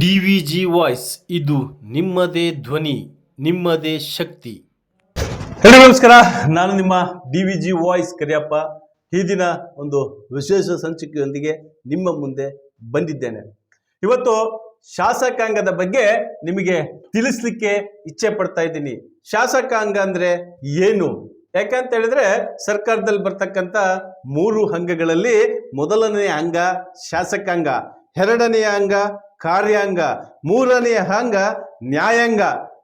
DVG voice ಇದು ನಿಮ್ಮದೇ ಧ್ವನಿ ನಿಮ್ಮದೇ ಶಕ್ತಿ. ಎಲ್ಲರಿಗೂ ನಮಸ್ಕಾರ. ನಾನು ನಿಮ್ಮ ಡಿವಿಜಿ ವಾಯ್ಸ್ ಕರಿಯಪ್ಪ. ಈ ದಿನ ಒಂದು ವಿಶೇಷ ಸಂಚಿಕೆಯೊಂದಿಗೆ ನಿಮ್ಮ ಮುಂದೆ ಬಂದಿದ್ದೇನೆ. ಇವತ್ತು ಶಾಸಕಾಂಗದ ಬಗ್ಗೆ ನಿಮಗೆ ತಿಳಿಸ್ಲಿಕ್ಕೆ ಇಚ್ಛೆ ಪಡ್ತಾ ಇದ್ದೀನಿ. ಶಾಸಕಾಂಗ ಅಂದ್ರೆ ಏನು? ಯಾಕಂತ ಹೇಳಿದ್ರೆ ಸರ್ಕಾರದಲ್ಲಿ ಬರ್ತಕ್ಕಂಥ 3 ಅಂಗಗಳಲ್ಲಿ ಮೊದಲನೆಯ ಅಂಗ ಶಾಸಕಾಂಗ, ಎರಡನೆಯ ಅಂಗ ಕಾರ್ಯಾಂಗ, ಮೂರನೆಯ ಅಂಗ ನ್ಯಾಯಾಂಗ,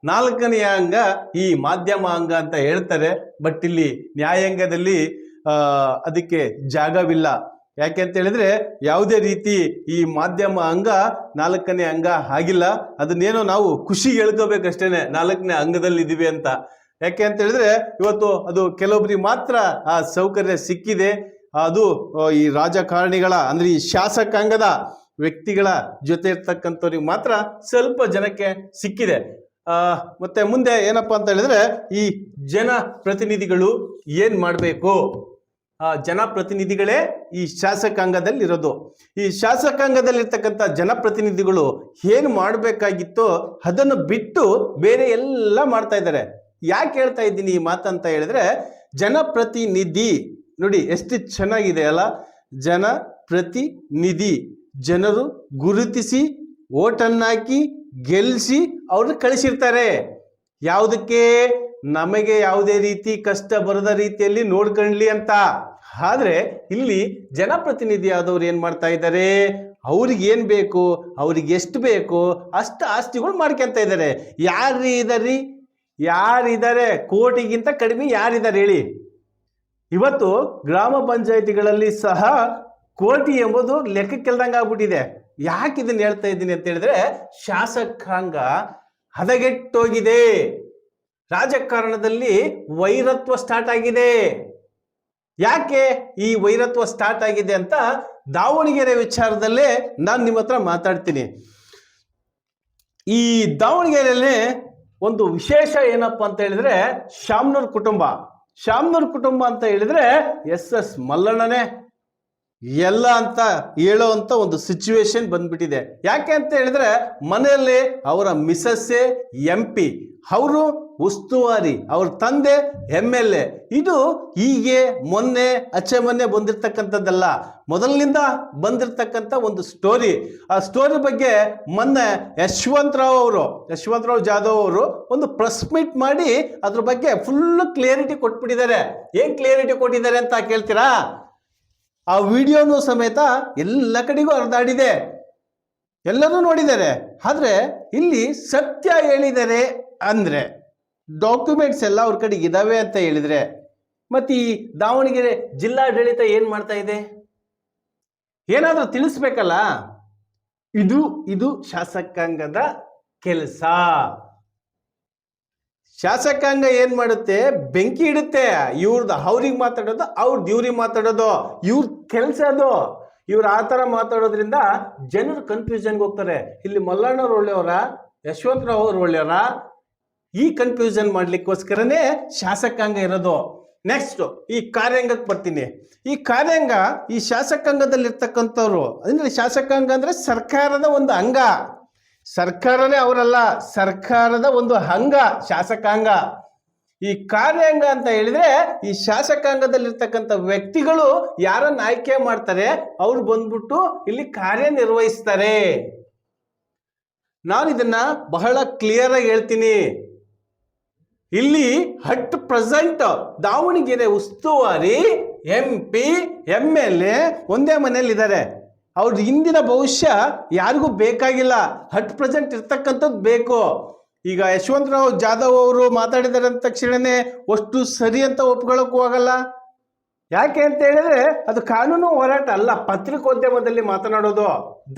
ನಾಲ್ಕನೆಯ ಅಂಗ ಈ ಮಾಧ್ಯಮ ಅಂಗ ಅಂತ ಹೇಳ್ತಾರೆ. ಬಟ್ ಇಲ್ಲಿ ನ್ಯಾಯಾಂಗದಲ್ಲಿ ಅದಕ್ಕೆ ಜಾಗವಿಲ್ಲ. ಯಾಕೆ ಅಂತ ಹೇಳಿದ್ರೆ ಯಾವುದೇ ರೀತಿ ಈ ಮಾಧ್ಯಮ ಅಂಗ 4ನೇ ಅಂಗ ಆಗಿಲ್ಲ. ಅದನ್ನೇನೋ ನಾವು ಖುಷಿ ಹೇಳ್ಕೋಬೇಕಷ್ಟೇನೆ 4ನೇ ಅಂಗದಲ್ಲಿ ಇದೀವಿ ಅಂತ. ಯಾಕೆ ಅಂತ ಹೇಳಿದ್ರೆ ಇವತ್ತು ಅದು ಕೆಲವೊಬ್ಬರಿಗೆ ಮಾತ್ರ ಆ ಸೌಕರ್ಯ ಸಿಕ್ಕಿದೆ. ಅದು ಈ ರಾಜಕಾರಣಿಗಳ ಅಂದ್ರೆ ಈ ಶಾಸಕಾಂಗದ ವ್ಯಕ್ತಿಗಳ ಜೊತೆ ಇರ್ತಕ್ಕಂಥವ್ರಿಗೆ ಮಾತ್ರ ಸ್ವಲ್ಪ ಜನಕ್ಕೆ ಸಿಕ್ಕಿದೆ. ಮತ್ತೆ ಮುಂದೆ ಏನಪ್ಪಾ ಅಂತ ಹೇಳಿದ್ರೆ ಈ ಜನಪ್ರತಿನಿಧಿಗಳು ಏನ್ ಮಾಡಬೇಕು? ಜನಪ್ರತಿನಿಧಿಗಳೇ ಈ ಶಾಸಕಾಂಗದಲ್ಲಿ ಇರೋದು. ಈ ಶಾಸಕಾಂಗದಲ್ಲಿರ್ತಕ್ಕಂಥ ಜನಪ್ರತಿನಿಧಿಗಳು ಏನು ಮಾಡಬೇಕಾಗಿತ್ತೋ ಅದನ್ನು ಬಿಟ್ಟು ಬೇರೆ ಎಲ್ಲ ಮಾಡ್ತಾ ಇದ್ದಾರೆ. ಯಾಕೆ ಹೇಳ್ತಾ ಇದ್ದೀನಿ ಈ ಮಾತಂತ ಹೇಳಿದ್ರೆ, ಜನಪ್ರತಿನಿಧಿ ನೋಡಿ ಎಷ್ಟು ಚೆನ್ನಾಗಿದೆ ಅಲ್ಲ. ಜನಪ್ರತಿನಿಧಿ, ಜನರು ಗುರುತಿಸಿ ಓಟನ್ನಾಕಿ ಗೆಲ್ಲಿಸಿ ಅವ್ರನ್ನ ಕಳಿಸಿರ್ತಾರೆ. ಯಾವುದಕ್ಕೆ? ನಮಗೆ ಯಾವುದೇ ರೀತಿ ಕಷ್ಟ ಬರದ ರೀತಿಯಲ್ಲಿ ನೋಡ್ಕೊಳ್ಳಿ ಅಂತ. ಆದ್ರೆ ಇಲ್ಲಿ ಜನಪ್ರತಿನಿಧಿ ಆದವ್ರು ಏನ್ ಮಾಡ್ತಾ ಇದ್ದಾರೆ? ಅವ್ರಿಗೆ ಏನ್ ಬೇಕು, ಅವ್ರಿಗೆ ಎಷ್ಟು ಬೇಕು ಅಷ್ಟು ಆಸ್ತಿಗಳು ಮಾಡ್ಕೊಂತ ಇದ್ದಾರೆ. ಯಾರಿದ್ದಾರೆ? ಕೋಟಿಗಿಂತ ಕಡಿಮೆ ಯಾರಿದ್ದಾರೆ ಹೇಳಿ? ಇವತ್ತು ಗ್ರಾಮ ಪಂಚಾಯಿತಿಗಳಲ್ಲಿ ಸಹ ಕೋಟಿ ಎಂಬುದು ಲೆಕ್ಕಕ್ಕೆಲ್ದಂಗೆ ಆಗ್ಬಿಟ್ಟಿದೆ. ಯಾಕೆ ಇದನ್ನ ಹೇಳ್ತಾ ಇದ್ದೀನಿ ಅಂತ ಹೇಳಿದ್ರೆ, ಶಾಸಕಾಂಗ ಹದಗೆಟ್ಟೋಗಿದೆ. ರಾಜಕಾರಣದಲ್ಲಿ ವೈರತ್ವ ಸ್ಟಾರ್ಟ್ ಆಗಿದೆ. ಯಾಕೆ ಈ ವೈರತ್ವ ಸ್ಟಾರ್ಟ್ ಆಗಿದೆ ಅಂತ ದಾವಣಗೆರೆ ವಿಚಾರದಲ್ಲೇ ನಾನು ನಿಮ್ಮ ಹತ್ರ ಮಾತಾಡ್ತೀನಿ. ಈ ದಾವಣಗೆರೆಯಲ್ಲಿ ಒಂದು ವಿಶೇಷ ಏನಪ್ಪಾ ಅಂತ ಹೇಳಿದ್ರೆ, ಶಾಮ್ನೂರ್ ಕುಟುಂಬ ಅಂತ ಹೇಳಿದ್ರೆ ಎಸ್ ಮಲ್ಲಣ್ಣನೇ ಎಲ್ಲ ಅಂತ ಹೇಳೋ ಅಂತ ಒಂದು ಸಿಚುವೇಶನ್ ಬಂದ್ಬಿಟ್ಟಿದೆ. ಯಾಕೆ ಅಂತ ಹೇಳಿದ್ರೆ ಮನೆಯಲ್ಲಿ ಅವರ ಮಿಸಸ್ಸೇ MP, ಅವರು ಉಸ್ತುವಾರಿ, ಅವ್ರ ತಂದೆ MLA. ಇದು ಹೀಗೆ ಮೊನ್ನೆ ಬಂದಿರ್ತಕ್ಕಂಥದ್ದಲ್ಲ, ಮೊದಲಿನಿಂದ ಬಂದಿರತಕ್ಕಂಥ ಒಂದು ಸ್ಟೋರಿ. ಆ ಸ್ಟೋರಿ ಬಗ್ಗೆ ಮೊನ್ನೆ ಯಶವಂತರಾವ್ ಜಾಧವ್ ಅವರು ಒಂದು ಪ್ರೆಸ್ ಮೀಟ್ ಮಾಡಿ ಅದ್ರ ಬಗ್ಗೆ ಫುಲ್ ಕ್ಲಿಯರಿಟಿ ಕೊಟ್ಬಿಟ್ಟಿದ್ದಾರೆ. ಏನ್ ಕ್ಲಿಯರಿಟಿ ಕೊಟ್ಟಿದ್ದಾರೆ ಅಂತ ಕೇಳ್ತೀರಾ? ಆ ವಿಡಿಯೋನು ಸಮೇತ ಎಲ್ಲ ಕಡೆಗೂ ಹರಿದಾಡಿದೆ, ಎಲ್ಲರೂ ನೋಡಿದ್ದಾರೆ. ಆದ್ರೆ ಇಲ್ಲಿ ಸತ್ಯ ಹೇಳಿದ್ದಾರೆ ಅಂದ್ರೆ, ಡಾಕ್ಯುಮೆಂಟ್ಸ್ ಎಲ್ಲ ಅವ್ರ ಕಡೆಗೆ ಇದಾವೆ ಅಂತ ಹೇಳಿದ್ರೆ, ಮತ್ತೆ ಈ ದಾವಣಗೆರೆ ಜಿಲ್ಲಾಡಳಿತ ಏನ್ ಮಾಡ್ತಾ ಇದೆ? ಏನಾದ್ರೂ ತಿಳಿಸ್ಬೇಕಲ್ಲ. ಇದು ಶಾಸಕಾಂಗದ ಕೆಲಸ. ಶಾಸಕಾಂಗ ಏನ್ ಮಾಡುತ್ತೆ? ಬೆಂಕಿ ಇಡುತ್ತೆ. ಅವ್ರಿಗೆ ಮಾತಾಡೋದು, ಇವ್ರಿಗೆ ಮಾತಾಡೋದು ಇವ್ರ ಕೆಲಸ ಅದು. ಇವ್ರು ಆ ತರ ಮಾತಾಡೋದ್ರಿಂದ ಜನರು ಕನ್ಫ್ಯೂಷನ್ಗೆ ಹೋಗ್ತಾರೆ. ಇಲ್ಲಿ ಮಲ್ಲಣ್ಣವ್ರು ಒಳ್ಳೆಯವರ, ಯಶವಂತರಾವ್ ಅವ್ರು ಒಳ್ಳೆಯವರ? ಈ ಕನ್ಫ್ಯೂಷನ್ ಮಾಡ್ಲಿಕ್ಕೋಸ್ಕರನೇ ಶಾಸಕಾಂಗ ಇರೋದು. ನೆಕ್ಸ್ಟ್ ಈ ಕಾರ್ಯಾಂಗಕ್ಕೆ ಬರ್ತೀನಿ. ಈ ಕಾರ್ಯಾಂಗ ಈ ಶಾಸಕಾಂಗದಲ್ಲಿರ್ತಕ್ಕಂಥವ್ರು ಅಂದ್ರೆ, ಶಾಸಕಾಂಗ ಅಂದ್ರೆ ಸರ್ಕಾರದ ಒಂದು ಅಂಗ. ಸರ್ಕಾರನೇ ಅವರಲ್ಲ, ಸರ್ಕಾರದ ಒಂದು ಅಂಗ ಶಾಸಕಾಂಗ. ಈ ಕಾರ್ಯಾಂಗ ಅಂತ ಹೇಳಿದ್ರೆ ಈ ಶಾಸಕಾಂಗದಲ್ಲಿರ್ತಕ್ಕಂಥ ವ್ಯಕ್ತಿಗಳು ಯಾರನ್ನ ಆಯ್ಕೆ ಮಾಡ್ತಾರೆ, ಅವ್ರು ಬಂದ್ಬಿಟ್ಟು ಇಲ್ಲಿ ಕಾರ್ಯನಿರ್ವಹಿಸ್ತಾರೆ. ನಾನು ಇದನ್ನ ಬಹಳ ಕ್ಲಿಯರ್ ಆಗಿ ಹೇಳ್ತೀನಿ. ಇಲ್ಲಿ ಅಟ್ ಪ್ರೆಸೆಂಟ್ ದಾವಣಗೆರೆ ಉಸ್ತುವಾರಿ MP MLA ಒಂದೇ ಮನೆಯಲ್ಲಿ ಇದ್ದಾರೆ. ಅವ್ರ ಹಿಂದಿನ ಭವಿಷ್ಯ ಯಾರಿಗೂ ಬೇಕಾಗಿಲ್ಲ. ಅಟ್ ಪ್ರೆಸೆಂಟ್ ಇರ್ತಕ್ಕಂಥದ್ದು ಬೇಕು. ಈಗ ಯಶವಂತರಾವ್ ಜಾಧವ್ ಅವರು ಮಾತಾಡಿದಾರೆ ಅಂದ ತಕ್ಷಣನೇ ಅಷ್ಟು ಸರಿ ಅಂತ ಒಪ್ಕೊಳ್ಳೋಕ್ಕೂ ಹೋಗಲ್ಲ. ಯಾಕೆ ಅಂತ ಹೇಳಿದ್ರೆ ಅದು ಕಾನೂನು ಹೋರಾಟ ಅಲ್ಲ, ಪತ್ರಿಕೋದ್ಯಮದಲ್ಲಿ ಮಾತನಾಡೋದು.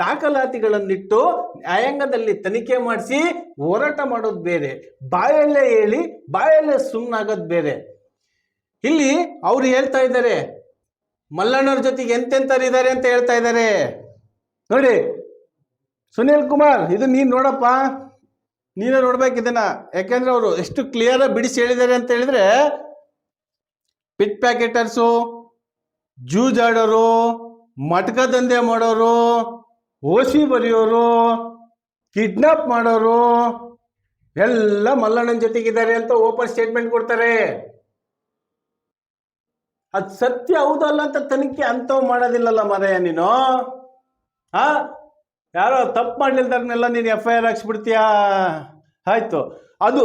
ದಾಖಲಾತಿಗಳನ್ನಿಟ್ಟು ನ್ಯಾಯಾಂಗದಲ್ಲಿ ತನಿಖೆ ಮಾಡಿಸಿ ಹೋರಾಟ ಮಾಡೋದು ಬೇರೆ, ಬಾಯಲ್ಲೇ ಹೇಳಿ ಬಾಯಲ್ಲೇ ಸುಮ್ಮನಾಗೋದು ಬೇರೆ. ಇಲ್ಲಿ ಅವ್ರು ಹೇಳ್ತಾ ಇದ್ದಾರೆ ಮಲ್ಲಣ್ಣವ್ರ ಜೊತೆಗೆ ಎಂತೆಂತರಿದ್ದಾರೆ ಅಂತ ಹೇಳ್ತಾ ಇದ್ದಾರೆ. ನೋಡಿ ಸುನೀಲ್ ಕುಮಾರ್, ಇದು ನೀನ್ ನೋಡಪ್ಪ, ನೀನೇ ನೋಡ್ಬೇಕಿದನ್ನ. ಯಾಕೆಂದ್ರೆ ಅವರು ಎಷ್ಟು ಕ್ಲಿಯರ್ ಬಿಡಿಸಿ ಹೇಳಿದ್ದಾರೆ ಅಂತ ಹೇಳಿದ್ರೆ, ಪಿಟ್ ಪ್ಯಾಕೆಟರ್ಸು, ಜೂಜಾಡೋರು, ಮಟ್ಕ ದಂಧೆ ಮಾಡೋರು, ಓಸಿ ಬರೆಯೋರು, ಕಿಡ್ನಾಪ್ ಮಾಡೋರು ಎಲ್ಲ ಮಲ್ಲಣ್ಣನ ಜೊತೆಗಿದ್ದಾರೆ ಅಂತ ಓಪನ್ ಸ್ಟೇಟ್ಮೆಂಟ್ ಕೊಡ್ತಾರೆ. ಅದು ಸತ್ಯ ಹೌದಲ್ಲ ಅಂತ ತನಿಖೆ ಅಂತವ್ ಮಾಡೋದಿಲ್ಲಲ್ಲ ಮಾರಾಯ ನೀನು. ಹಾ, ಯಾರೋ ತಪ್ಪು ಮಾಡ್ಲಿಲ್ದಾರನ್ನೆಲ್ಲ ನೀನು FIR ಹಾಕ್ಸ್ಬಿಡ್ತೀಯಾ? ಆಯ್ತು, ಅದು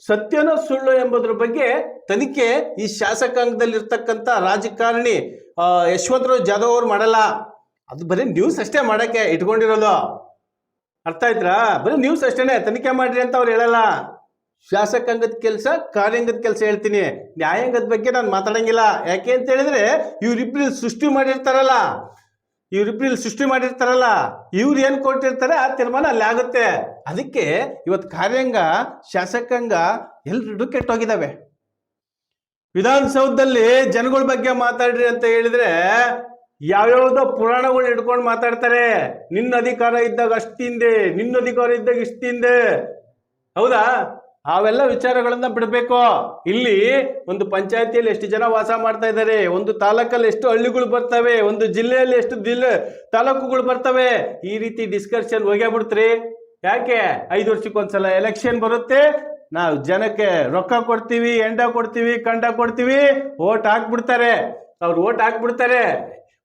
ಸತ್ಯನೋ ಸುಳ್ಳು ಎಂಬುದ್ರ ಬಗ್ಗೆ ತನಿಖೆ ಈ ಶಾಸಕಾಂಗದಲ್ಲಿ ಇರ್ತಕ್ಕಂಥ ರಾಜಕಾರಣಿ ಯಶವಂತರಾವ್ ಜಾಧವ್ ಅವ್ರು ಮಾಡಲ್ಲ. ಅದು ಬರೀ ನ್ಯೂಸ್ ಅಷ್ಟೇ ಮಾಡಕ್ಕೆ ಇಟ್ಕೊಂಡಿರೋದು. ಅರ್ಥ ಆಯ್ತಾ? ಬರೀ ನ್ಯೂಸ್ ಅಷ್ಟೇನೆ, ತನಿಖೆ ಮಾಡ್ರಿ ಅಂತ ಅವ್ರು ಹೇಳಲ್ಲ. ಶಾಸಕಾಂಗದ ಕೆಲಸ, ಕಾರ್ಯಾಂಗದ ಕೆಲಸ ಹೇಳ್ತೀನಿ. ನ್ಯಾಯಾಂಗದ ಬಗ್ಗೆ ನಾನು ಮಾತಾಡಂಗಿಲ್ಲ. ಯಾಕೆ ಅಂತ ಹೇಳಿದ್ರೆ ಇವ್ರಿಬ್ರು ಸೃಷ್ಟಿ ಮಾಡಿರ್ತಾರಲ್ಲ, ಇವ್ರು ಏನ್ ಕೊಟ್ಟಿರ್ತಾರೆ ಆ ತೀರ್ಮಾನ ಅಲ್ಲಿ ಆಗುತ್ತೆ. ಅದಕ್ಕೆ ಇವತ್ತು ಕಾರ್ಯಾಂಗ, ಶಾಸಕಾಂಗ ಎಲ್ರೂ ಕೆಟ್ಟೋಗಿದ್ದಾವೆ. ವಿಧಾನಸೌಧದಲ್ಲಿ ಜನಗಳ ಬಗ್ಗೆ ಮಾತಾಡ್ರಿ ಅಂತ ಹೇಳಿದ್ರೆ ಯಾವ್ಯಾವ್ದೋ ಪುರಾಣಗಳು ಹಿಡ್ಕೊಂಡು ಮಾತಾಡ್ತಾರೆ. ನಿನ್ನ ಅಧಿಕಾರ ಇದ್ದಾಗ ಅಷ್ಟಿಂದೆ, ನಿನ್ನ ಅಧಿಕಾರ ಇದ್ದಾಗ ಇಷ್ಟಿಂದೆ. ಹೌದಾ? ಅವೆಲ್ಲ ವಿಚಾರಗಳನ್ನ ಬಿಡಬೇಕು. ಇಲ್ಲಿ ಒಂದು ಪಂಚಾಯತಿಯಲ್ಲಿ ಎಷ್ಟು ಜನ ವಾಸ ಮಾಡ್ತಾ ಇದ್ದಾರೆ, ಒಂದು ತಾಲೂಕಲ್ಲಿ ಎಷ್ಟು ಹಳ್ಳಿಗಳು ಬರ್ತವೆ, ಒಂದು ಜಿಲ್ಲೆಯಲ್ಲಿ ಎಷ್ಟು ತಾಲೂಕುಗಳು ಬರ್ತವೆ, ಈ ರೀತಿ ಡಿಸ್ಕಷನ್ ಹೋಗೇ ಬಿಡ್ತ್ರಿ. ಯಾಕೆ? 5 ವರ್ಷಕ್ಕೊಂದ್ಸಲ ಎಲೆಕ್ಷನ್ ಬರುತ್ತೆ, ನಾವು ಜನಕ್ಕೆ ರೊಕ್ಕ ಕೊಡ್ತೀವಿ, ಎಂಡ ಕೊಡ್ತೀವಿ, ಕಂಡ ಕೊಡ್ತೀವಿ, ಓಟ್ ಹಾಕ್ಬಿಡ್ತಾರೆ. ಅವ್ರು ಓಟ್ ಹಾಕ್ಬಿಡ್ತಾರೆ.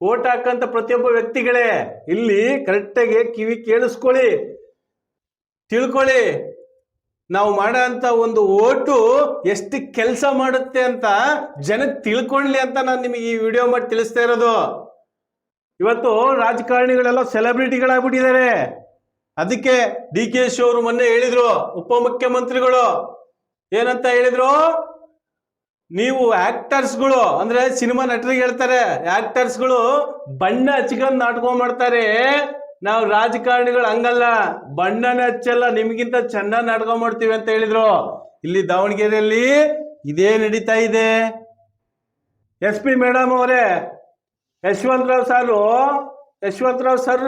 ಓಟ್ ಹಾಕಂತ ಪ್ರತಿಯೊಬ್ಬ ವ್ಯಕ್ತಿಗಳೇ ಇಲ್ಲಿ ಕರೆಕ್ಟಾಗಿ ಕಿವಿ ಕೇಳಿಸ್ಕೊಳ್ಳಿ, ತಿಳ್ಕೊಳ್ಳಿ. ನಾವು ಮಾಡೋ ಅಂತ ಒಂದು ಓಟು ಎಷ್ಟು ಕೆಲಸ ಮಾಡುತ್ತೆ ಅಂತ ಜನಕ್ಕೆ ತಿಳ್ಕೊಳ್ಳಿ ಅಂತ ನಾನು ನಿಮಗೆ ಈ ವಿಡಿಯೋ ಮಾಡಿ ತಿಳಿಸ್ತಾ ಇರೋದು. ಇವತ್ತು ರಾಜಕಾರಣಿಗಳೆಲ್ಲ ಸೆಲೆಬ್ರಿಟಿಗಳಾಗ್ಬಿಟ್ಟಿದ್ದಾರೆ. ಅದಕ್ಕೆ DKಶ ಅವರು ಮೊನ್ನೆ ಹೇಳಿದ್ರು, ಉಪಮುಖ್ಯಮಂತ್ರಿಗಳು ಏನಂತ ಹೇಳಿದ್ರು, ನೀವು ಆಕ್ಟರ್ಸ್ಗಳು ಅಂದ್ರೆ ಸಿನಿಮಾ ನಟರಿಗೆ ಹೇಳ್ತಾರೆ, ಆಕ್ಟರ್ಸ್ಗಳು ಬಣ್ಣ ಹಚ್ಕೊಂಡ್ ನಾಟಕ ಮಾಡ್ತಾರೆ, ನಾವು ರಾಜಕಾರಣಿಗಳು ಹಂಗಲ್ಲ, ಬಣ್ಣನ ಹಚ್ಚಲ್ಲ, ನಿಮ್ಗಿಂತ ಚೆನ್ನಾಗಿ ನಾಟಕ ಮಾಡ್ತೀವಿ ಅಂತ ಹೇಳಿದ್ರು. ಇಲ್ಲಿ ದಾವಣಗೆರೆಯಲ್ಲಿ ಇದೇ ನಡೀತಾ ಇದೆ. SP ಮೇಡಮ್ ಅವರೇ, ಯಶವಂತರಾವ್ ಸರ್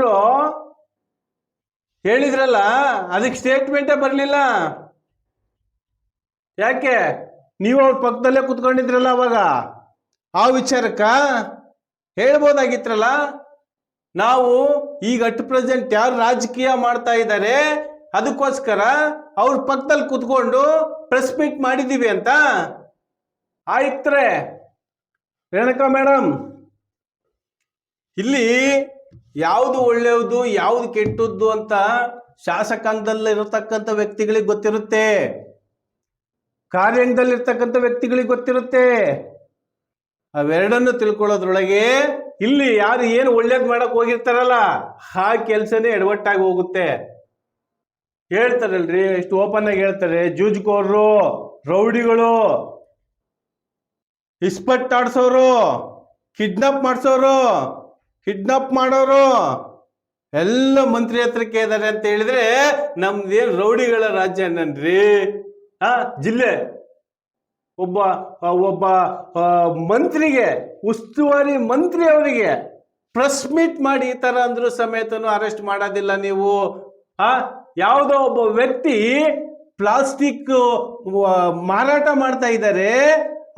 ಹೇಳಿದ್ರಲ್ಲ, ಅದಕ್ಕೆ ಸ್ಟೇಟ್ಮೆಂಟೇ ಬರಲಿಲ್ಲ. ಯಾಕೆ? ನೀವು ಅವ್ರ ಪಕ್ಕದಲ್ಲೇ ಕುತ್ಕೊಂಡಿದ್ರಲ್ಲ, ಅವಾಗ ಆ ವಿಚಾರಕ್ಕ ಹೇಳ್ಬೋದಾಗಿತ್ರಲ್ಲ. ನಾವು ಈಗ ಅಟ್ ಪ್ರೆಸೆಂಟ್ ಯಾರು ರಾಜಕೀಯ ಮಾಡ್ತಾ ಇದ್ದಾರೆ ಅದಕ್ಕೋಸ್ಕರ ಅವ್ರ ಪಕ್ಕದಲ್ಲಿ ಕುತ್ಕೊಂಡು ಪ್ರೆಸ್ ಮೀಟ್ ಮಾಡಿದೀವಿ ಅಂತ. ಆಯ್ತ್ರೆ ರೇಣುಕಾ ಮೇಡಮ್, ಇಲ್ಲಿ ಯಾವುದು ಒಳ್ಳೆಯದು ಯಾವುದು ಕೆಟ್ಟದ್ದು ಅಂತ ಶಾಸಕಾಂಗದಲ್ಲಿ ಇರತಕ್ಕಂಥ ವ್ಯಕ್ತಿಗಳಿಗೆ ಗೊತ್ತಿರುತ್ತೆ, ಕಾರ್ಯಾಂಗದಲ್ಲಿರ್ತಕ್ಕಂಥ ವ್ಯಕ್ತಿಗಳಿಗೆ ಗೊತ್ತಿರುತ್ತೆ. ಅವೆರಡನ್ನು ತಿಳ್ಕೊಳ್ಳೋದ್ರೊಳಗೆ ಇಲ್ಲಿ ಯಾರು ಏನು ಒಳ್ಳೇದು ಮಾಡಕ್ ಹೋಗಿರ್ತಾರಲ್ಲ ಆ ಕೆಲಸನೇ ಎಡವಟ್ಟಾಗಿ ಹೋಗುತ್ತೆ. ಹೇಳ್ತಾರಲ್ರಿ, ಎಷ್ಟು ಓಪನ್ ಆಗಿ ಹೇಳ್ತಾರೆ, ಜೂಜ್ಕೋರ್ರು, ರೌಡಿಗಳು, ಇಸ್ಪಟ್ ಆಡ್ಸೋರು, ಕಿಡ್ನಾಪ್ ಮಾಡೋರು ಎಲ್ಲ ಮಂತ್ರಿ ಹತ್ರಕ್ಕೆ ಇದ್ದಾರೆ ಅಂತ ಹೇಳಿದ್ರೆ ನಮ್ದೇನು ರೌಡಿಗಳ ರಾಜ್ಯ ನನ್ರಿ? ಜಿಲ್ಲೆ ಒಬ್ಬ ಮಂತ್ರಿಗೆ, ಉಸ್ತುವಾರಿ ಮಂತ್ರಿ ಅವರಿಗೆ ಪ್ರೆಸ್ ಮೀಟ್ ಮಾಡಿ ಈ ತರ ಅಂದ್ರೂ ಸಮೇತನು ಅರೆಸ್ಟ್ ಮಾಡೋದಿಲ್ಲ ನೀವು. ಯಾವುದೋ ಒಬ್ಬ ವ್ಯಕ್ತಿ ಪ್ಲಾಸ್ಟಿಕ್ ಮಾರಾಟ ಮಾಡ್ತಾ ಇದ್ದಾರೆ,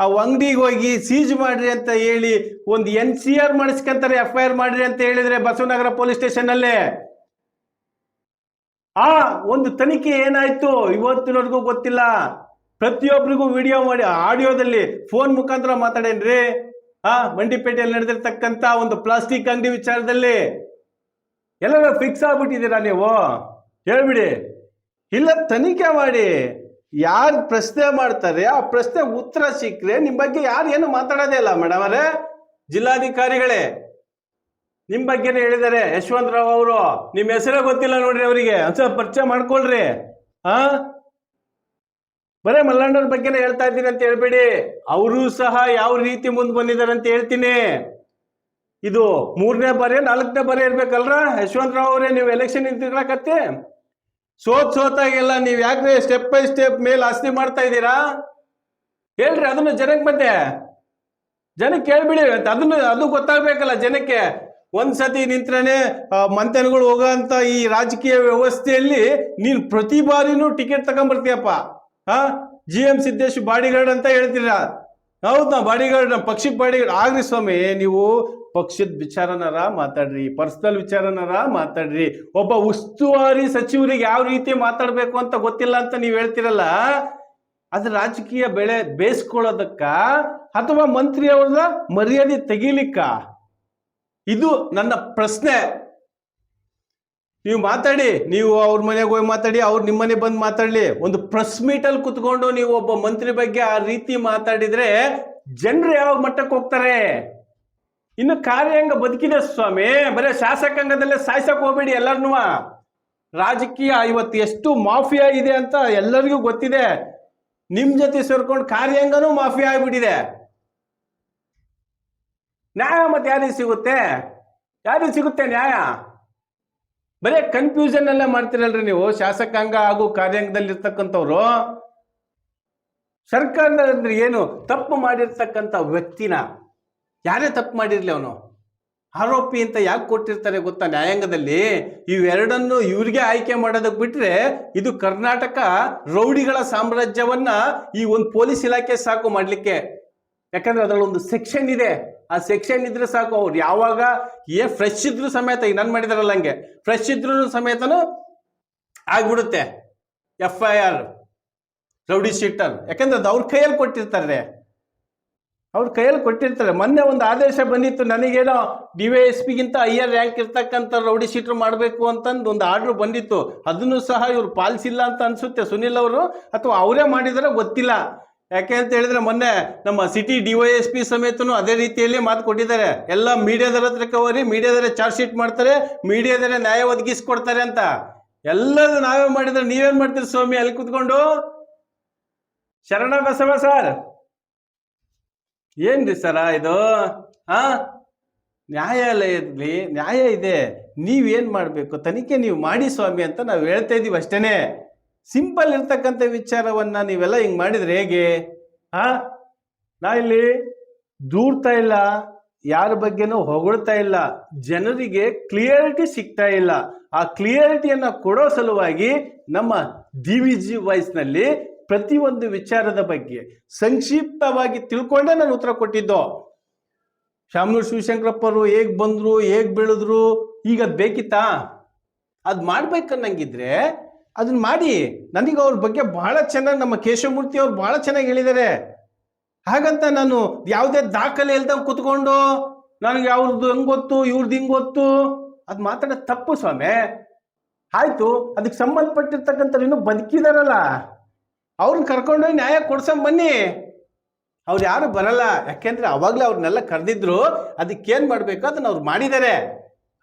ಆ ಅಂಗಡಿಗೆ ಹೋಗಿ ಸೀಜ್ ಮಾಡ್ರಿ ಅಂತ ಹೇಳಿ ಒಂದು NCR ಮಾಡಿಸ್ಕೊಂತಾರೆ, FIR ಮಾಡ್ರಿ ಅಂತ ಹೇಳಿದ್ರೆ ಬಸವನಗರ ಪೊಲೀಸ್ ಸ್ಟೇಷನ್ ಅಲ್ಲೇ ಒಂದು ತನಿಖೆ ಏನಾಯ್ತು ಇವತ್ತಿನವರೆಗೂ ಗೊತ್ತಿಲ್ಲ. ಪ್ರತಿಯೊಬ್ಬರಿಗೂ ವಿಡಿಯೋ ಮಾಡಿ ಆಡಿಯೋದಲ್ಲಿ ಫೋನ್ ಮುಖಾಂತರ ಮಾತಾಡೇನ್ರಿ. ಮಂಡಿಪೇಟೆಯಲ್ಲಿ ನಡೆದಿರ್ತಕ್ಕಂಥ ಒಂದು ಪ್ಲಾಸ್ಟಿಕ್ ಅಂಗಡಿ ವಿಚಾರದಲ್ಲಿ ಎಲ್ಲರೂ ಫಿಕ್ಸ್ ಆಗ್ಬಿಟ್ಟಿದ್ದೀರಾ ನೀವು? ಹೇಳ್ಬಿಡಿ. ಇಲ್ಲ, ತನಿಖೆ ಮಾಡಿ. ಯಾರು ಪ್ರಶ್ನೆ ಮಾಡ್ತಾರೆ ಆ ಪ್ರಶ್ನೆ ಉತ್ತರ ಸಿಕ್ಕರೆ ನಿಮ್ಮ ಬಗ್ಗೆ ಯಾರು ಏನು ಮಾತಾಡೋದೇ ಇಲ್ಲ. ಮೇಡಮ್ ಅವರೇ, ಜಿಲ್ಲಾಧಿಕಾರಿಗಳೇ ನಿಮ್ಮ ಬಗ್ಗೆನೇ ಹೇಳಿದ್ದಾರೆ. ಯಶವಂತರಾವ್ ಅವರು, ನಿಮ್ಮ ಹೆಸರೇ ಗೊತ್ತಿಲ್ಲ ನೋಡ್ರಿ ಅವರಿಗೆ, ಒಂದ್ಸಲ ಪರಿಚಯ ಮಾಡ್ಕೊಳ್ರಿ. ಬರೇ ಮಲ್ಲಣ್ಣವ್ರ ಬಗ್ಗೆನೇ ಹೇಳ್ತಾ ಇದ್ದೀನಿ ಅಂತ ಹೇಳ್ಬೇಡಿ. ಅವರು ಸಹ ಯಾವ ರೀತಿ ಮುಂದೆ ಬಂದಿದ್ದಾರೆ ಅಂತ ಹೇಳ್ತೀನಿ. ಇದು 3ನೇ ಬಾರಿ 4ನೇ ಬಾರಿ ಇರ್ಬೇಕಲ್ರ ಯಶವಂತರಾವ್ ಅವರೇ, ನೀವು ಎಲೆಕ್ಷನ್ ನಿಂತಿರ್ಲಕತ್ತೆ. ಸೋತಾಗೆಲ್ಲ ನೀವು ಯಾಕೆ ಸ್ಟೆಪ್ ಬೈ ಸ್ಟೆಪ್ ಮೇಲೆ ಆಸ್ತಿ ಮಾಡ್ತಾ ಇದ್ದೀರಾ? ಹೇಳ್ರಿ, ಅದನ್ನ ಜನಕ್ಕೆ ಹೇಳ್ಬಿಡಿ. ಅದು ಗೊತ್ತಾಗ್ಬೇಕಲ್ಲ ಜನಕ್ಕೆ. ಒಂದ್ಸತಿ ನಿಂತ್ರೇನೆ ಮಂತ್ರಿಗಳು ಹೋಗೋಂತ ಈ ರಾಜಕೀಯ ವ್ಯವಸ್ಥೆಯಲ್ಲಿ ನೀನು ಪ್ರತಿ ಬಾರಿನೂ ಟಿಕೆಟ್ ತಗೊಂಡ್ಬರ್ತೀಯಪ್ಪ. GM ಸಿದ್ದೇಶ್ ಬಾಡಿಗಾರ್ಡ್ ಅಂತ ಹೇಳ್ತೀರಾ? ಹೌದಾ? ಬಾಡಿಗಾರ್ಡ್, ನಮ್ಮ ಪಕ್ಷಕ್ಕೆ ಬಾಡಿಗಾರ್ಡ್ ಆಗ್ರಿ ಸ್ವಾಮಿ. ನೀವು ಪಕ್ಷದ ವಿಚಾರನಾರ ಮಾತಾಡ್ರಿ, ಪರ್ಸನಲ್ ವಿಚಾರನಾರ ಮಾತಾಡ್ರಿ. ಒಬ್ಬ ಉಸ್ತುವಾರಿ ಸಚಿವರಿಗೆ ಯಾವ ರೀತಿ ಮಾತಾಡ್ಬೇಕು ಅಂತ ಗೊತ್ತಿಲ್ಲ ಅಂತ ನೀವು ಹೇಳ್ತಿರಲ್ಲ, ಅದು ರಾಜಕೀಯ ಬೆಳೆ ಬೇಯಿಸ್ಕೊಳ್ಳೋದಕ್ಕ ಅಥವಾ ಮಂತ್ರಿ ಅವ್ರ ಮರ್ಯಾದೆ ತೆಗಿಲಿಕ್ಕ? ಇದು ನನ್ನ ಪ್ರಶ್ನೆ. ನೀವು ಮಾತಾಡಿ, ನೀವು ಅವ್ರ ಮನೆಗೆ ಹೋಗಿ ಮಾತಾಡಿ, ಅವ್ರು ನಿಮ್ಮ ಮನೆ ಬಂದು ಮಾತಾಡ್ಲಿ. ಒಂದು ಪ್ರೆಸ್ ಮೀಟಲ್ಲಿ ಕುತ್ಕೊಂಡು ನೀವು ಒಬ್ಬ ಮಂತ್ರಿ ಬಗ್ಗೆ ಆ ರೀತಿ ಮಾತಾಡಿದ್ರೆ ಜನರು ಯಾವ ಮಟ್ಟಕ್ಕೆ ಹೋಗ್ತಾರೆ? ಇನ್ನು ಕಾರ್ಯಾಂಗ ಬದುಕಿದೆ ಸ್ವಾಮಿ, ಬರೀ ಶಾಸಕಾಂಗದಲ್ಲೇ ಸಾಯ್ಸಕ್ ಹೋಗ್ಬೇಡಿ ಎಲ್ಲರನ್ನೂ. ರಾಜಕೀಯ ಇವತ್ತು ಎಷ್ಟು ಮಾಫಿಯಾ ಇದೆ ಅಂತ ಎಲ್ಲರಿಗೂ ಗೊತ್ತಿದೆ. ನಿಮ್ ಜೊತೆ ಸೇರ್ಕೊಂಡು ಕಾರ್ಯಾಂಗನೂ ಮಾಫಿಯಾ ಆಗ್ಬಿಟ್ಟಿದೆ. ನ್ಯಾಯ ಮತ್ತೆ ಯಾರಿಗೆ ಸಿಗುತ್ತೆ? ಯಾರಿಗೆ ಸಿಗುತ್ತೆ ನ್ಯಾಯ? ಬರೀ ಕನ್ಫ್ಯೂಷನ್ ಎಲ್ಲ ಮಾಡ್ತಿರಲ್ರಿ ನೀವು. ಶಾಸಕಾಂಗ ಹಾಗೂ ಕಾರ್ಯಾಂಗದಲ್ಲಿ ಇರ್ತಕ್ಕಂಥವ್ರು ಸರ್ಕಾರದಲ್ಲಿ ಏನು ತಪ್ಪು ಮಾಡಿರ್ತಕ್ಕಂಥ ವ್ಯಕ್ತಿನ, ಯಾರೇ ತಪ್ಪು ಮಾಡಿರ್ಲಿ ಅವನು ಆರೋಪಿ ಅಂತ ಯಾಕೆ ಕೊಟ್ಟಿರ್ತಾರೆ ಗೊತ್ತಾ? ನ್ಯಾಯಾಂಗದಲ್ಲಿ ಇವೆರಡನ್ನು ಇವ್ರಿಗೆ ಆಯ್ಕೆ ಮಾಡೋದಕ್ಕೆ ಬಿಟ್ರೆ ಇದು ಕರ್ನಾಟಕ ರೌಡಿಗಳ ಸಾಮ್ರಾಜ್ಯವನ್ನ ಈ ಒಂದು ಪೊಲೀಸ್ ಇಲಾಖೆ ಸಾಕು ಮಾಡ್ಲಿಕ್ಕೆ. ಯಾಕಂದ್ರೆ ಅದರಲ್ಲಿ ಒಂದು ಸೆಕ್ಷನ್ ಇದೆ. ಆ ಸೆಕ್ಷನ್ ಇದ್ರೆ ಸಾಕು, ಅವ್ರು ಯಾವಾಗ ಫ್ರೆಶ್ ಇದ್ರು ಸಮೇತ, ಈಗ ನಾನು ಮಾಡಿದಾರಲ್ಲ ಹಂಗೆ ಫ್ರೆಶ್ ಇದ್ರು ಸಮೇತನು ಆಗ್ಬಿಡುತ್ತೆ FIR, ರೌಡಿ ಶೀಟರ್. ಯಾಕಂದ್ರೆ ಅದು ಅವ್ರ ಕೈಯಲ್ಲಿ ಕೊಟ್ಟಿರ್ತಾರೆ, ಅವ್ರ ಕೈಯಲ್ಲಿ ಕೊಟ್ಟಿರ್ತಾರೆ. ಮೊನ್ನೆ ಒಂದು ಆದೇಶ ಬಂದಿತ್ತು, ನನಗೇನೋ DYSPಗಿಂತ ಹೈಯರ್ ರ್ಯಾಂಕ್ ಇರ್ತಕ್ಕಂಥ ರೌಡಿ ಶೀಟರ್ ಮಾಡಬೇಕು ಅಂತಂದು ಒಂದು ಆರ್ಡರ್ ಬಂದಿತ್ತು. ಅದನ್ನು ಸಹ ಇವ್ರು ಪಾಲಿಸಿಲ್ಲ ಅಂತ ಅನ್ಸುತ್ತೆ ಸುನಿಲ್ ಅವರು, ಅಥವಾ ಅವರೇ ಮಾಡಿದಾರೋ ಗೊತ್ತಿಲ್ಲ. ಯಾಕೆ ಅಂತ ಹೇಳಿದ್ರೆ ಮೊನ್ನೆ ನಮ್ಮ ಸಿಟಿ DYSP ಸಮೇತನು ಅದೇ ರೀತಿಯಲ್ಲಿ ಮಾತು ಕೊಟ್ಟಿದ್ದಾರೆ. ಎಲ್ಲ ಮೀಡಿಯಾದರ ಹತ್ರ ಕವರಿ, ಮೀಡಿಯಾದವರೇ ಚಾರ್ಜ್ ಶೀಟ್ ಮಾಡ್ತಾರೆ, ಮೀಡಿಯಾದವರೇ ನ್ಯಾಯ ಒದಗಿಸ್ಕೊಡ್ತಾರೆ ಅಂತ. ಎಲ್ಲರೂ ನಾವೇ ಮಾಡಿದ್ರೆ ನೀವೇನ್ ಮಾಡ್ತೀರಿ ಸ್ವಾಮಿ ಅಲ್ಲಿ ಕುತ್ಕೊಂಡು? ಶರಣ ಬಸವ ಸರ್, ಏನ್ರಿ ಸರ ಇದು? ನ್ಯಾಯಾಲಯದಲ್ಲಿ ನ್ಯಾಯ ಇದೆ, ನೀವೇನ್ ಮಾಡ್ಬೇಕು ತನಿಖೆ ನೀವು ಮಾಡಿ ಸ್ವಾಮಿ ಅಂತ ನಾವು ಹೇಳ್ತಾ ಇದೀವಿ ಅಷ್ಟೇನೆ. ಸಿಂಪಲ್ ಇರ್ತಕ್ಕಂಥ ವಿಚಾರವನ್ನ ನೀವೆಲ್ಲ ಹಿಂಗ್ ಮಾಡಿದ್ರೆ ಹೇಗೆ? ನಾ ಇಲ್ಲಿ ದೂರ್ತಾ ಇಲ್ಲ, ಯಾರ ಬಗ್ಗೆನೂ ಹೊಗಳ್ತಾ ಇಲ್ಲ, ಜನರಿಗೆ ಕ್ಲಿಯರಿಟಿ ಸಿಗ್ತಾ ಇಲ್ಲ. ಆ ಕ್ಲಿಯರಿಟಿಯನ್ನ ಕೊಡೋ ಸಲುವಾಗಿ ನಮ್ಮ DVG ವಾಯ್ಸ್ನಲ್ಲಿ ಪ್ರತಿಯೊಂದು ವಿಚಾರದ ಬಗ್ಗೆ ಸಂಕ್ಷಿಪ್ತವಾಗಿ ತಿಳ್ಕೊಂಡೇ ನಾನು ಉತ್ತರ ಕೊಟ್ಟಿದ್ದು. ಶಾಮನೂರು ಶಿವಶಂಕರಪ್ಪರು ಹೇಗ್ ಬಂದ್ರು, ಹೇಗ್ ಬೆಳೆದ್ರು, ಈಗ ಅದ್ ಬೇಕಿತ್ತಾ? ಅದ್ ಮಾಡ್ಬೇಕನ್ನಂಗಿದ್ರೆ ಅದನ್ನ ಮಾಡಿ. ನನಗೆ ಅವ್ರ ಬಗ್ಗೆ ಬಹಳ ಚೆನ್ನಾಗಿ ನಮ್ಮ ಕೇಶವಮೂರ್ತಿ ಅವ್ರು ಬಹಳ ಚೆನ್ನಾಗಿ ಹೇಳಿದ್ದಾರೆ. ಹಾಗಂತ ನಾನು ಯಾವುದೇ ದಾಖಲೆ ಇಲ್ದಂಗೆ ಕುತ್ಕೊಂಡು ನನಗೆ ಅವ್ರದ್ದು ಹೆಂಗ್ ಗೊತ್ತು, ಇವ್ರದ್ದು ಹಿಂಗ್ ಗೊತ್ತು, ಅದ್ ಮಾತಾಡೋದು ತಪ್ಪು ಸ್ವಾಮಿ. ಆಯ್ತು, ಅದಕ್ಕೆ ಸಂಬಂಧಪಟ್ಟಿರ್ತಕ್ಕಂಥ ಇನ್ನೂ ಬದುಕಿದಾರಲ್ಲ, ಅವ್ರನ್ನ ಕರ್ಕೊಂಡೋಗಿ ನ್ಯಾಯ ಕೊಡ್ಸಂಗ್ ಬನ್ನಿ. ಅವ್ರು ಯಾರು ಬರಲ್ಲ, ಯಾಕೆಂದ್ರೆ ಅವಾಗಲೇ ಅವ್ರನ್ನೆಲ್ಲ ಕರೆದಿದ್ರು. ಅದಕ್ಕೇನ್ ಮಾಡ್ಬೇಕು ಅದನ್ನ ಅವ್ರು ಮಾಡಿದ್ದಾರೆ.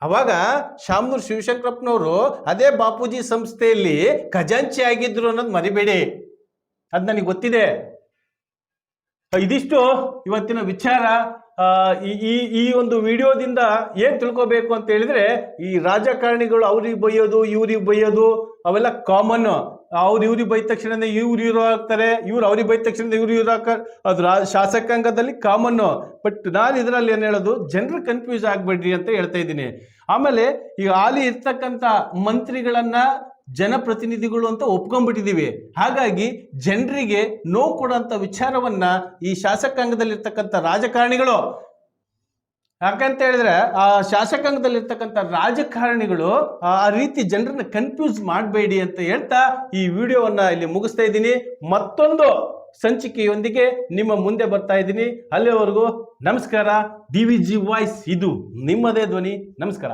ಅವಾಗ ಶಾಮನೂರು ಶಿವಶಂಕರಪ್ಪನವರು ಅದೇ ಬಾಪೂಜಿ ಸಂಸ್ಥೆಯಲ್ಲಿ ಖಜಾಂಚಿ ಆಗಿದ್ರು ಅನ್ನೋದು ಮರಿಬೇಡಿ, ಅದು ನನಗೆ ಗೊತ್ತಿದೆ. ಇದಿಷ್ಟು ಇವತ್ತಿನ ವಿಚಾರ. ಈ ಒಂದು ವಿಡಿಯೋದಿಂದ ಏನ್ ತಿಳ್ಕೋಬೇಕು ಅಂತ ಹೇಳಿದ್ರೆ, ಈ ರಾಜಕಾರಣಿಗಳು ಅವ್ರಿಗೆ ಬೈಯೋದು, ಇವ್ರಿಗೆ ಬೈಯೋದು ಅವೆಲ್ಲ ಕಾಮನ್. ಅವ್ರು ಇವ್ರಿಗೆ ಬೈದ ತಕ್ಷಣ ಇವ್ರು ಆಗ್ತಾರೆ, ಇವ್ರು ಅವ್ರಿಗೆ ಬೈದ ತಕ್ಷಣ ಇವ್ರು ಹಾಕ್ತಾರೆ. ಅದು ಶಾಸಕಾಂಗದಲ್ಲಿ ಕಾಮನ್. ಬಟ್ ನಾನು ಇದರಲ್ಲಿ ಏನ್ ಹೇಳೋದು, ಜನರು ಕನ್ಫ್ಯೂಸ್ ಆಗ್ಬೇಡ್ರಿ ಅಂತ ಹೇಳ್ತಾ ಇದ್ದೀನಿ. ಆಮೇಲೆ ಈಗ ಹಾಲಿ ಇರ್ತಕ್ಕಂಥ ಮಂತ್ರಿಗಳನ್ನ ಜನಪ್ರತಿನಿಧಿಗಳು ಅಂತ ಒಪ್ಕೊಂಡ್ಬಿಟ್ಟಿದೀವಿ. ಹಾಗಾಗಿ ಜನರಿಗೆ ನೋವು ಕೊಡುವಂತ ವಿಚಾರವನ್ನ ಈ ಶಾಸಕಾಂಗದಲ್ಲಿರ್ತಕ್ಕಂಥ ರಾಜಕಾರಣಿಗಳು, ಯಾಕಂತ ಹೇಳಿದ್ರೆ ಆ ಶಾಸಕಾಂಗದಲ್ಲಿರ್ತಕ್ಕಂಥ ರಾಜಕಾರಣಿಗಳು ಆ ರೀತಿ ಜನರನ್ನ ಕನ್ಫ್ಯೂಸ್ ಮಾಡಬೇಡಿ ಅಂತ ಹೇಳ್ತಾ ಈ ವಿಡಿಯೋವನ್ನ ಇಲ್ಲಿ ಮುಗಿಸ್ತಾ ಇದ್ದೀನಿ. ಮತ್ತೊಂದು ಸಂಚಿಕೆಯೊಂದಿಗೆ ನಿಮ್ಮ ಮುಂದೆ ಬರ್ತಾ ಇದ್ದೀನಿ. ಅಲ್ಲಿವರೆಗೂ ನಮಸ್ಕಾರ. DVG ವಾಯ್ಸ್, ಇದು ನಿಮ್ಮದೇ ಧ್ವನಿ. ನಮಸ್ಕಾರ.